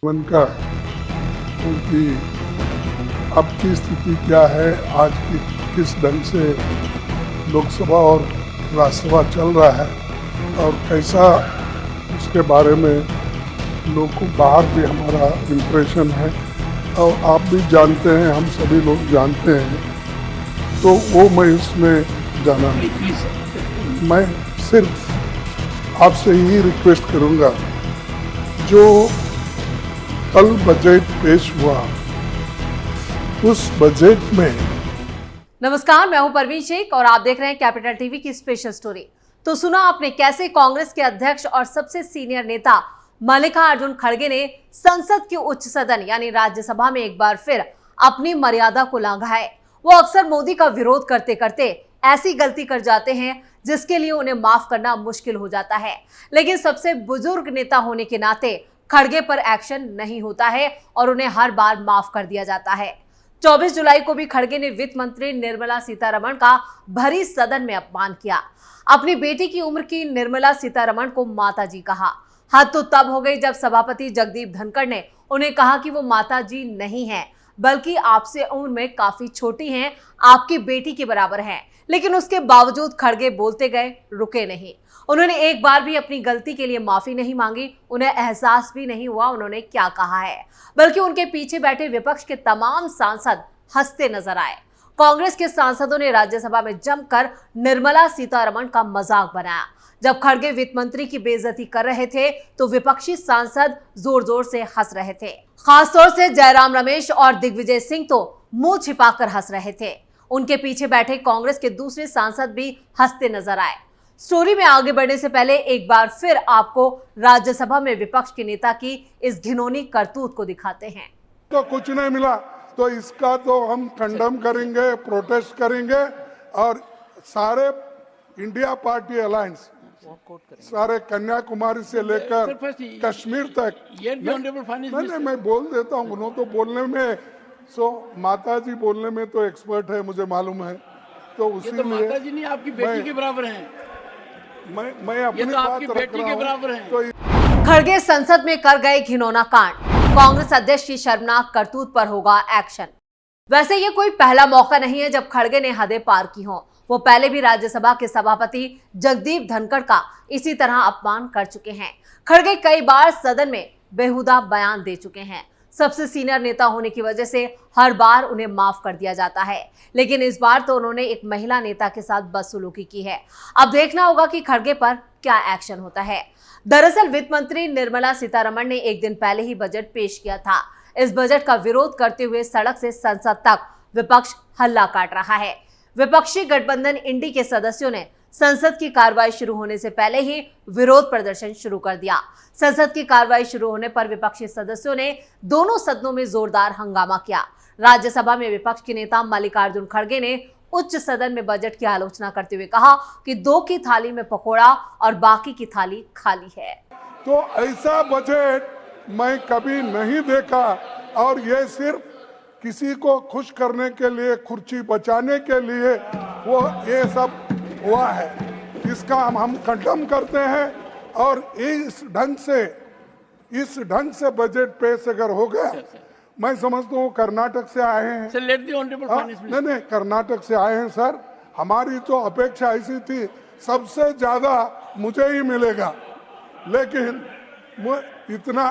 जीवन का उनकी अब की स्थिति क्या है, आज की किस ढंग से लोकसभा और राज्यसभा चल रहा है और कैसा उसके बारे में लोगों को बाहर भी हमारा इम्प्रेशन है और आप भी जानते हैं, हम सभी लोग जानते हैं, तो वो मैं इसमें जाना नहीं। मैं सिर्फ आपसे ही रिक्वेस्ट करूंगा, जो कल बजट पेश हुआ उस बजट में। नमस्कार, मैं हूं परवीन शेख और आप देख रहे हैं कैपिटल टीवी की स्पेशल स्टोरी। तो सुना आपने कैसे कांग्रेस के अध्यक्ष और सबसे सीनियर नेता मल्लिकार्जुन खड़गे ने संसद के उच्च सदन यानी राज्यसभा में एक बार फिर अपनी मर्यादा को लांघा है। वो अक्सर मोदी का विरोध करते करते ऐसी गलती कर जाते हैं जिसके लिए उन्हें माफ करना मुश्किल हो जाता है, लेकिन सबसे बुजुर्ग नेता होने के नाते खड़गे पर एक्शन नहीं होता है और उन्हें हर बार माफ कर दिया जाता है। 24 जुलाई को भी खड़गे ने वित्त मंत्री निर्मला सीतारमण का भरी सदन में अपमान किया। अपनी बेटी की उम्र की निर्मला सीतारमण को माताजी कहा। हद तो तब हो गई जब सभापति जगदीप धनखड़ ने उन्हें कहा कि वो माताजी नहीं है, बल्कि आपसे उम्र में काफी छोटी हैं, आपकी बेटी के बराबर हैं। लेकिन उसके बावजूद खड़गे बोलते गए, रुके नहीं। उन्होंने एक बार भी अपनी गलती के लिए माफी नहीं मांगी। उन्हें एहसास भी नहीं हुआ उन्होंने क्या कहा है, बल्कि उनके पीछे बैठे विपक्ष के तमाम सांसद हंसते नजर आए। कांग्रेस के सांसदों ने राज्यसभा में जमकर निर्मला सीतारमण का मजाक बनाया। जब खड़गे वित्त मंत्री की बेइज्जती कर रहे थे तो विपक्षी सांसद जोर जोर से हंस रहे थे। खासतौर से जयराम रमेश और दिग्विजय सिंह तो मुंह छिपाकर हंस रहे थे। उनके पीछे बैठे कांग्रेस के दूसरे सांसद भी हंसते नजर आए। स्टोरी में आगे बढ़ने से पहले एक बार फिर आपको राज्यसभा में विपक्ष के नेता की इस घिनौनी करतूत को दिखाते हैं। तो कुछ नहीं मिला तो इसका तो हम कंडम करेंगे, प्रोटेस्ट करेंगे और सारे इंडिया पार्टी अलायंस, सारे कन्याकुमारी से लेकर कश्मीर तक। नहीं, मैं बोल देता हूँ, उन्होंने तो बोलने में माताजी बोलने में तो एक्सपर्ट है, मुझे मालूम है। तो उसी तो माताजी नहीं, आपकी बेटी के बराबर हैं। मैं अपनी तो आपकी बेटी के बराबर हैं। तो खड़गे संसद में कर गए घिनौना कांड, कांग्रेस अध्यक्ष की शर्मनाक करतूत पर होगा एक्शन। वैसे ये कोई पहला मौका नहीं है जब खड़गे ने हदें पार की हों। वो पहले भी राज्यसभा के सभापति जगदीप धनखड़ का इसी तरह अपमान कर चुके हैं। खड़गे कई बार सदन में बेहुदा बयान दे चुके हैं। सबसे सीनियर नेता होने की वजह से हर बार उन्हें माफ कर दिया जाता है, लेकिन इस बार तो उन्होंने एक महिला नेता के साथ बदसलूकी की है। अब देखना होगा कि खड़गे पर क्या एक्शन होता है। दरअसल वित्त मंत्री निर्मला सीतारमण ने एक दिन पहले ही बजट पेश किया था। इस बजट का विरोध करते हुए सड़क से संसद तक विपक्ष हल्ला काट रहा है। विपक्षी गठबंधन इंडी के सदस्यों ने संसद की कार्रवाई शुरू होने से पहले ही विरोध प्रदर्शन शुरू कर दिया। संसद की कार्रवाई शुरू होने पर विपक्षी सदस्यों ने दोनों सदनों में जोरदार हंगामा किया। राज्यसभा में विपक्ष के नेता मल्लिकार्जुन खड़गे ने उच्च सदन में बजट की आलोचना करते हुए कहा कि 2 की थाली में पकोड़ा और बाकी की थाली खाली है। तो ऐसा बजट मैं कभी नहीं देखा और ये सिर्फ किसी को खुश करने के लिए, खुर्ची बचाने के लिए वो ये सब हुआ है। इसका हम कंडम करते हैं और इस ढंग से बजट पेश अगर हो गया, मैं समझता हूँ कर्नाटक से आए हैं। नहीं, कर्नाटक से आए हैं सर। हमारी तो अपेक्षा ऐसी थी सबसे ज्यादा मुझे ही मिलेगा, लेकिन इतना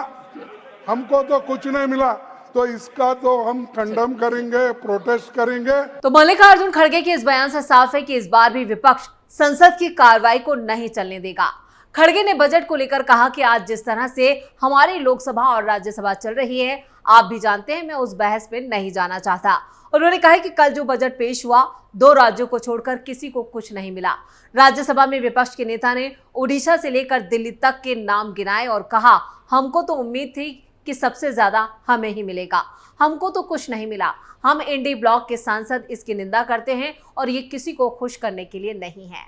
हमको तो कुछ नहीं मिला, तो इसका तो हम कंडम करेंगे, प्रोटेस्ट करेंगे। तो मल्लिकार्जुन खड़गे के इस बयान से साफ है कि इस बार भी विपक्ष संसद की कार्रवाई को नहीं चलने देगा। खड़गे ने बजट को लेकर कहा कि आज जिस तरह से हमारी लोकसभा और राज्यसभा चल रही है, आप भी जानते हैं, मैं उस बहस में नहीं जाना चाहता। उन्होंने कहा कि कल जो बजट पेश हुआ, 2 राज्यों को छोड़कर किसी को कुछ नहीं मिला। राज्यसभा में विपक्ष के नेता ने उड़ीसा से लेकर दिल्ली तक के नाम गिनाए और कहा, हमको तो उम्मीद थी कि सबसे ज्यादा हमें ही मिलेगा, हमको तो कुछ नहीं मिला। हम इंडी ब्लॉक के सांसद इसकी निंदा करते हैं और ये किसी को खुश करने के लिए नहीं है।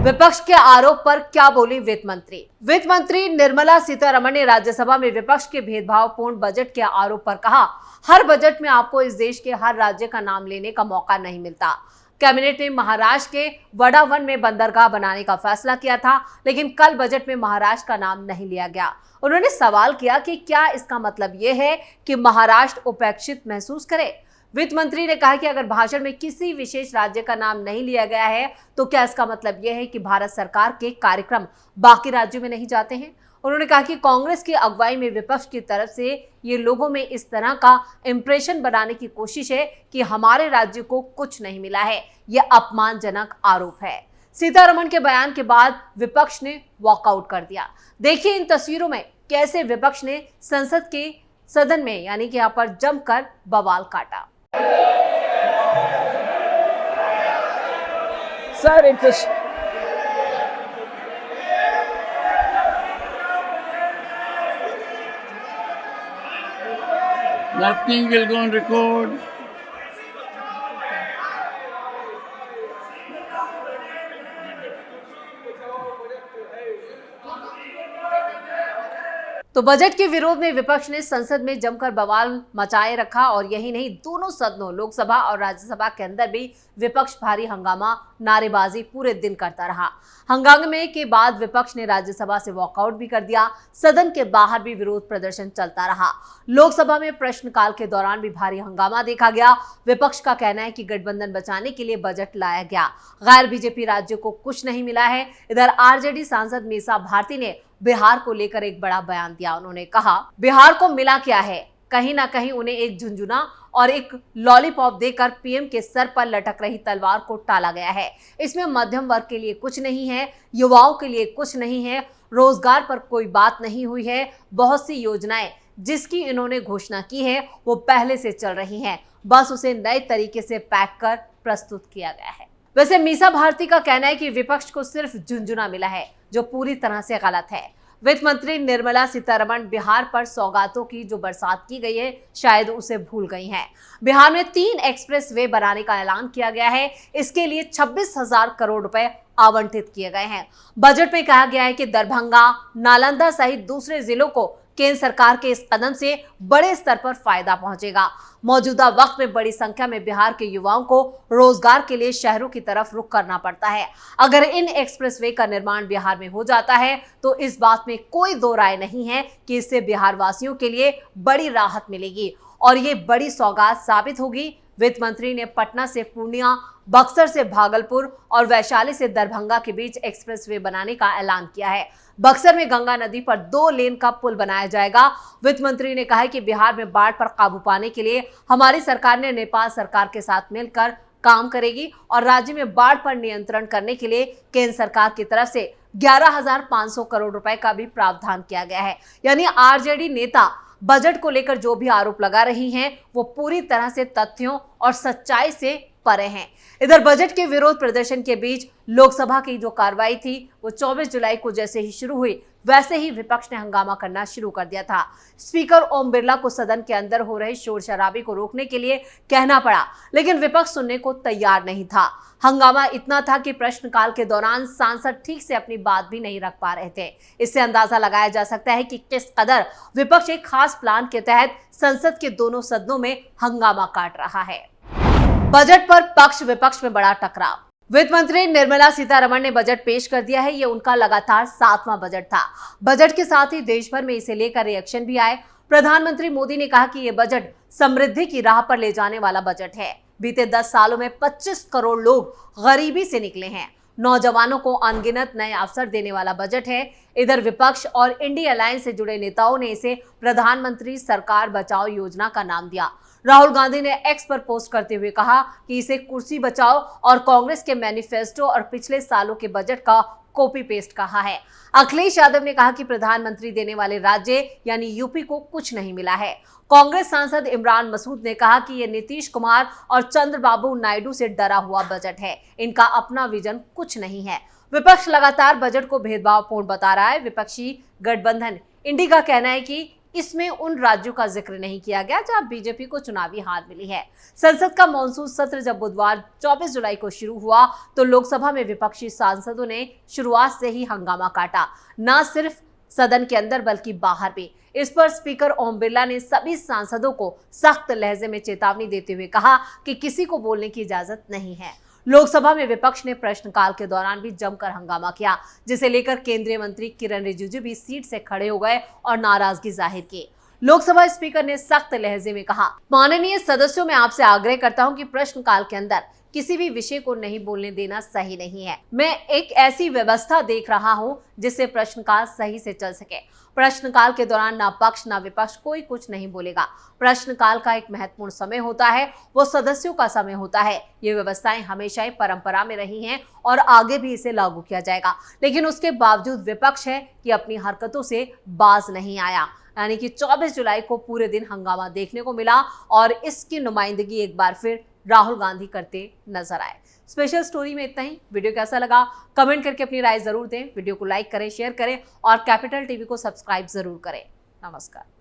विपक्ष के आरोप पर क्या बोली वित्त मंत्री? वित्त मंत्री निर्मला सीतारमण ने राज्यसभा में विपक्ष के भेदभावपूर्ण बजट के आरोप पर कहा, हर बजट में आपको इस देश के हर राज्य का नाम लेने का मौका नहीं मिलता। कैबिनेट ने महाराष्ट्र के वडावन में बंदरगाह बनाने का फैसला किया था, लेकिन कल बजट में महाराष्ट्र का नाम नहीं लिया गया। उन्होंने सवाल किया कि क्या इसका मतलब यह है कि महाराष्ट्र उपेक्षित महसूस करे। वित्त मंत्री ने कहा कि अगर भाषण में किसी विशेष राज्य का नाम नहीं लिया गया है तो क्या इसका मतलब यह है कि भारत सरकार के कार्यक्रम बाकी राज्यों में नहीं जाते हैं। उन्होंने कहा कि कांग्रेस की अगुवाई में विपक्ष की तरफ से ये लोगों में इस तरह का इंप्रेशन बनाने की कोशिश है कि हमारे राज्य को कुछ नहीं मिला है। यह अपमानजनक आरोप है। सीतारमण के बयान के बाद विपक्ष ने वॉकआउट कर दिया। देखिए इन तस्वीरों में कैसे विपक्ष ने संसद के सदन में यानी कि यहाँ पर जमकर बवाल काटा। Sir, it's a Nothing will go on record. तो बजट के विरोध में विपक्ष ने संसद में जमकर बवाल मचाए रखा और यही नहीं, दोनों सदनों लोकसभा और राज्यसभा के अंदर भी विपक्ष भारी हंगामा नारेबाजी पूरे दिन करता रहा। हंगामे के बाद विपक्ष ने राज्यसभा से वॉकआउट भी कर दिया। सदन के बाहर भी विरोध प्रदर्शन चलता रहा। लोकसभा में प्रश्नकाल के दौरान भी भारी हंगामा देखा गया। विपक्ष का कहना है कि गठबंधन बचाने के लिए बजट लाया गया, गैर बीजेपी राज्यों को कुछ नहीं मिला है। इधर आरजेडी सांसद मीसा भारती ने बिहार को लेकर एक बड़ा बयान दिया। उन्होंने कहा, बिहार को मिला क्या है, कहीं ना कहीं उन्हें एक झुंझुना और एक लॉलीपॉप देकर पीएम के सर पर लटक रही तलवार को टाला गया है। इसमें मध्यम वर्ग के लिए कुछ नहीं है, युवाओं के लिए कुछ नहीं है, रोजगार पर कोई बात नहीं हुई है। बहुत सी योजनाएं जिसकी इन्होंने घोषणा की है वो पहले से चल रही हैं, बस उसे नए तरीके से पैक कर प्रस्तुत किया गया है। वैसे मीसा भारती का कहना है कि विपक्ष को सिर्फ झुंझुना मिला है, जो पूरी तरह से गलत है। वित्त मंत्री निर्मला सीतारमण बिहार पर सौगातों की जो बरसात की गई है शायद उसे भूल गई हैं। बिहार में 3 एक्सप्रेस वे बनाने का ऐलान किया गया है। इसके लिए 26,000 करोड़ रुपए आवंटित किए गए हैं। बजट में कहा गया है कि दरभंगा, नालंदा सहित दूसरे जिलों को केंद्र सरकार के इस कदम से बड़े स्तर पर फायदा पहुंचेगा। मौजूदा वक्त में बड़ी संख्या में बिहार के युवाओं को रोजगार के लिए शहरों की तरफ रुख करना पड़ता है। अगर इन एक्सप्रेसवे का निर्माण बिहार में हो जाता है तो इस बात में कोई दो राय नहीं है कि इससे बिहार वासियों के लिए बड़ी राहत मिलेगी और ये बड़ी सौगात साबित होगी। वित्त मंत्री ने पटना से पूर्णिया, बक्सर से भागलपुर और वैशाली से दरभंगा के बीच एक्सप्रेसवे बनाने का ऐलान किया है। बक्सर में गंगा नदी पर 2 लेन का पुल बनाया जाएगा। वित्त मंत्री ने कहा है कि बिहार में बाढ़ पर काबू पाने के लिए हमारी सरकार ने नेपाल सरकार के साथ मिलकर काम करेगी और राज्य में बाढ़ पर नियंत्रण करने के लिए केंद्र सरकार की तरफ से 11,500 करोड़ रुपए का भी प्रावधान किया गया है। यानी आरजेडी नेता बजट को लेकर जो भी आरोप लगा रही हैं वो पूरी तरह से तथ्यों और सच्चाई से परे हैं। इधर बजट के विरोध प्रदर्शन के बीच लोकसभा की जो कार्रवाई थी वो 24 जुलाई को जैसे ही शुरू हुई वैसे ही विपक्ष ने हंगामा करना शुरू कर दिया था। स्पीकर ओम बिरला को सदन के अंदर हो रहे शोर शराबे को रोकने के लिए कहना पड़ा, लेकिन विपक्ष सुनने को तैयार नहीं था। हंगामा इतना था कि प्रश्नकाल के दौरान सांसद ठीक से अपनी बात भी नहीं रख पा रहे थे। इससे अंदाजा लगाया जा सकता है कि किस कदर विपक्ष एक खास प्लान के तहत संसद के दोनों सदनों में हंगामा काट रहा है। बजट पर पक्ष विपक्ष में बड़ा टकराव। वित्त मंत्री निर्मला सीतारमण ने बजट पेश कर दिया है। ये उनका लगातार 7वां बजट था। बजट के साथ ही देश भर में इसे लेकर रिएक्शन भी आए। प्रधानमंत्री मोदी ने कहा कि ये बजट समृद्धि की राह पर ले जाने वाला बजट है। बीते 10 सालों में 25 करोड़ लोग गरीबी से निकले हैं। नौजवानों को अनगिनत नए अवसर देने वाला बजट है। इधर विपक्ष और इंडिया अलायंस से जुड़े नेताओं ने इसे प्रधानमंत्री सरकार बचाओ योजना का नाम दिया। राहुल गांधी ने एक्स पर पोस्ट करते हुए कहा कि इसे कुर्सी बचाओ और कांग्रेस के मैनिफेस्टो और पिछले सालों के बजट का कॉपी पेस्ट कहा है। अखिलेश यादव ने कहा कि प्रधानमंत्री देने वाले राज्य यानी यूपी को कुछ नहीं मिला है। कांग्रेस सांसद इमरान मसूद ने कहा कि यह नीतीश कुमार और चंद्रबाबू नायडू से डरा हुआ बजट है। इनका अपना विजन कुछ नहीं है। विपक्ष लगातार बजट को भेदभावपूर्ण बता रहा है। विपक्षी गठबंधन इंडी का कहना है कि इसमें उन राज्यों का जिक्र नहीं किया गया जहां बीजेपी को चुनावी हार मिली है। संसद का मॉनसून सत्र जब बुधवार 24 जुलाई को शुरू हुआ तो लोकसभा में विपक्षी सांसदों ने शुरुआत से ही हंगामा काटा, न सिर्फ सदन के अंदर बल्कि बाहर भी। इस पर स्पीकर ओम बिरला ने सभी सांसदों को सख्त लहजे में चेतावनी देते हुए कहा कि किसी को बोलने की इजाजत नहीं है। लोकसभा में विपक्ष ने प्रश्नकाल के दौरान भी जमकर हंगामा किया, जिसे लेकर केंद्रीय मंत्री किरण रिजिजू भी सीट से खड़े हो गए और नाराजगी जाहिर की। लोकसभा स्पीकर ने सख्त लहजे में कहा, माननीय सदस्यों, मैं आपसे आग्रह करता हूं कि प्रश्नकाल के अंदर किसी भी विषय को नहीं बोलने देना सही नहीं है। मैं एक ऐसी व्यवस्था देख रहा हूं जिससे प्रश्नकाल सही से चल सके। प्रश्नकाल के दौरान ना पक्ष ना विपक्ष कोई कुछ नहीं बोलेगा। प्रश्नकाल का एक महत्वपूर्ण समय होता है, वो सदस्यों का समय होता है। ये व्यवस्थाएं हमेशा ही परंपरा में रही हैं और आगे भी इसे लागू किया जाएगा, लेकिन उसके बावजूद विपक्ष है कि अपनी हरकतों से बाज नहीं आया। यानी कि 24 जुलाई को पूरे दिन हंगामा देखने को मिला और इसकी नुमाइंदगी एक बार फिर राहुल गांधी करते नजर आए। स्पेशल स्टोरी में इतना ही। वीडियो कैसा लगा कमेंट करके अपनी राय जरूर दें। वीडियो को लाइक करें, शेयर करें और कैपिटल टीवी को सब्सक्राइब जरूर करें। नमस्कार।